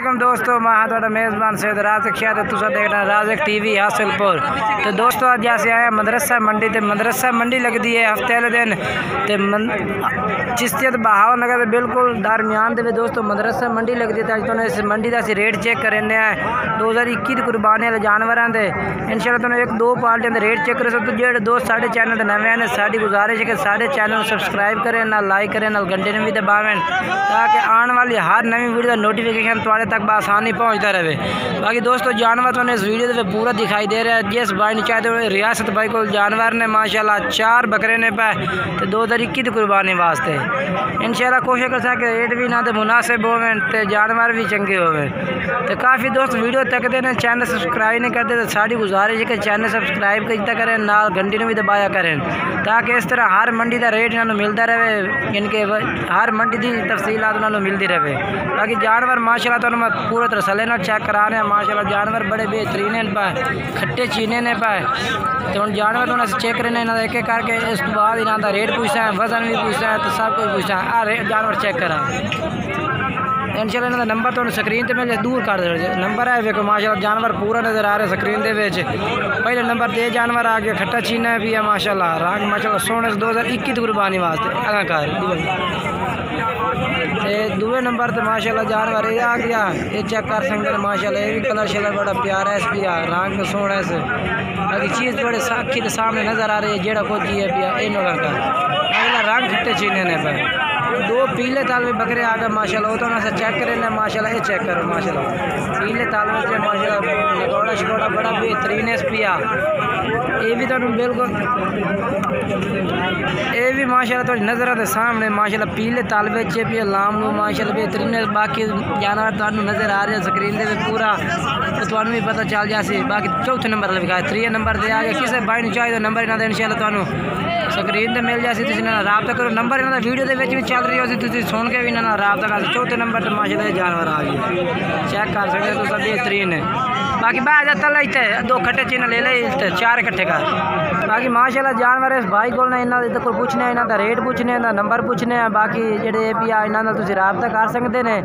वालेकुम दोस्तों, मैं हाँ थोड़ा मेज़बान सैयद राज़िक शाह तुम देखना राज़िक टीवी हासिलपुर। तो दोस्तों अज अस आए मदरसा मंडी ते मदरसा मंडी लगती है हफ्ते वाले दिन ते चिश्तियत बहाव नगर के बिल्कुल दरमियान दे दोस्तों मदरसा मंडी लगती है। तो इस मंडी का असी रेट चेक करने आए 2021 कुर्बानी वाले जानवरों के इंशाल्लाह तुम एक दो पार्टियों के रेट चेक करो। तो जो दोस्त साढ़े चैनल पर नवे हैं साड़ी गुजारिश है कि साढ़े चैनल सब्सक्राइब करें ना लाइक करें ना घंटे ने भी दबावें ताकि आने वाली हर नवी वीडियो का नोटिफिकेशन तुम्हारे तक बसानी पहुँचता रहे। बाकी दोस्तों जानवर तो इस वीडियो में पूरा दिखाई दे रहा है। जिस भाई ने चाहते हुए रियासत भाई को जानवर ने माशाल्लाह 4 बकरे ने पाए तो 2021 कुर्बानी वास्ते इंशाल्लाह कोशिश कर सके रेट भी ना तो मुनासिब होवे तो जानवर भी चंगे होवे। तो काफ़ी दोस्त वीडियो तकते हैं चैनल सब्सक्राइब नहीं करते तो साड़ी गुजारिश है कि चैनल सब्सक्राइब करता करें ना घंटी ने भी दबाया करें ताकि इस तरह हर मंडी का रेट इन्होंने मिलता रहे। इनके हर मंडी की तफसीलात उन्होंने मिलती रहे। बाकी जानवर माशाल्लाह तो मैं पूरे तरह सले ना चेक करा रहे हैं। माशाल्लाह जानवर बड़े बेहतरीन ने पाए खट्टे चीने ने पाए तो हम जानवर तो चेक करने एक एक करके इस बाद इन्हों का रेट पूछता है वजन भी पूछता है तो सब कुछ पूछता है जानवर चेक करा इंशाल्लाह इन्हों नंबर तो स्क्रीन पर मैं दूर कर दे नंबर है देखो माशाल्लाह जानवर पूरा नज़र आ रहा है स्क्रीन के पहले नंबर ते जानवर आ गया खट्टा चीना भी है माशाल्लाह रंग माशाल्लाह सोने 2021 कुर्बानी वास्ते अगा कर दूसरे नंबर तो माशाल्लाह जानवर ये आ गया ये चेक कर सकते हैं माशाल्लाह ये भी कलर शलर बड़ा प्यारा है पिया रंग सोना से बाकी चीज़ बड़े साखी के सामने नज़र आ रही है जेड़ा कुछ है पिया इन का रंग खट्टे चीने ने पर 2 पीले तालवे बकरे आ गए माशाल्लाह वो तो ना चेक करें ना माशाल्लाह ये चेक करो माशाल्लाह पीले तालवे से माशाल्लाह लगौड़ा शगौड़ा बड़ा बेहतरीन है पिया ये भी तो बिल्कुल ये भी माशाल्लाह थोड़ी नज़र के सामने माशाल्लाह पीले तालवे चे पिया लाम माशाल्लाह बेहतरीन है। बाकी जानवर तो नज़र आ रहे स्क्रीन से पूरा तो तुम्हें भी पता चल जाए। बाकी चौथे नंबर लिखा है 3 नंबर से आ गया किसी भाई ने चाहिए नंबर इन्हों इंशाल्लाह तुम्हें स्क्रीन पर मिल जाए रबता करो नंबर इन्हों वीडियो के चल रही हो सुन के भी इन्होंने रबता कर। चौथे नंबर पर माशाल्लाह जानवर आ गए चेक कर सकते तो सब बेहतरीन है। बाकी बह जाता इतने 2 खट्टे चीन ले ले 4 इकट्ठे कर। बाकी माशाल्लाह जानवर इस भाई को इन्होंने कोई पूछने इन्हों का रेट पूछने इन्होंने नंबर पूछने बाकी जेडे भी आ इन्होंने रबता कर सकते हैं।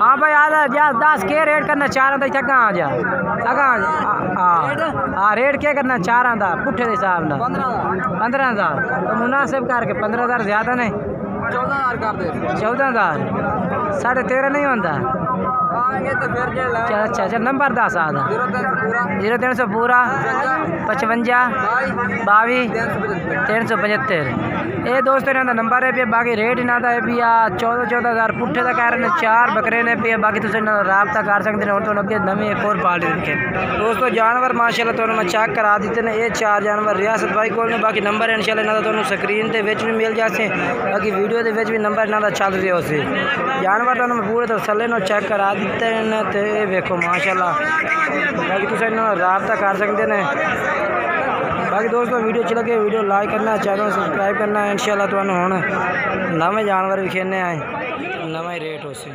हाँ भाई आ जा 10 के रेट करना 4 का इतना आ जा अगा हाँ रेट क्या करना 4 का पुट्ठे के हिसाब न 15,000 तो मुनासिब करके 15,000 ज़्यादा नहीं 14,000 13.5 नहीं होता। अच्छा अच्छा नंबर 10 आधा 0300 पूरा 55 22 375 ये दोस्तों इन्हों नंबर है पे। बाकी रेट इन्हों का है भी 14,000 पुट्ठे का कह रहे हैं 4 बकरे ने पे। बाकी तुम रबता कर सकते हैं तो अगे नवी एक और पार्टी रखे दोस्तों जानवर माशाल्लाह तो मैं चेक करा दिते हैं। ये 4 जानवर रियासत भाई को बाकी नंबर इंशाल्लाह इन्हों का स्क्रीन के भी मिल जाए बाकी वीडियो के भी नंबर इन्हों का चल रहा उसे जानवर तो मैं पूरे तसले चेक करा दिते हैं तो ये देखो माशाल्लाह बाकी तुम इन्होंने रबता कर सकते हैं। बाकी दोस्तों वीडियो अच्छी लगे वीडियो लाइक करना चैनल सब्सक्राइब करना इंशाल्लाह तो हम नवे जानवर भी खेलने आए नवा ही रेट उसे।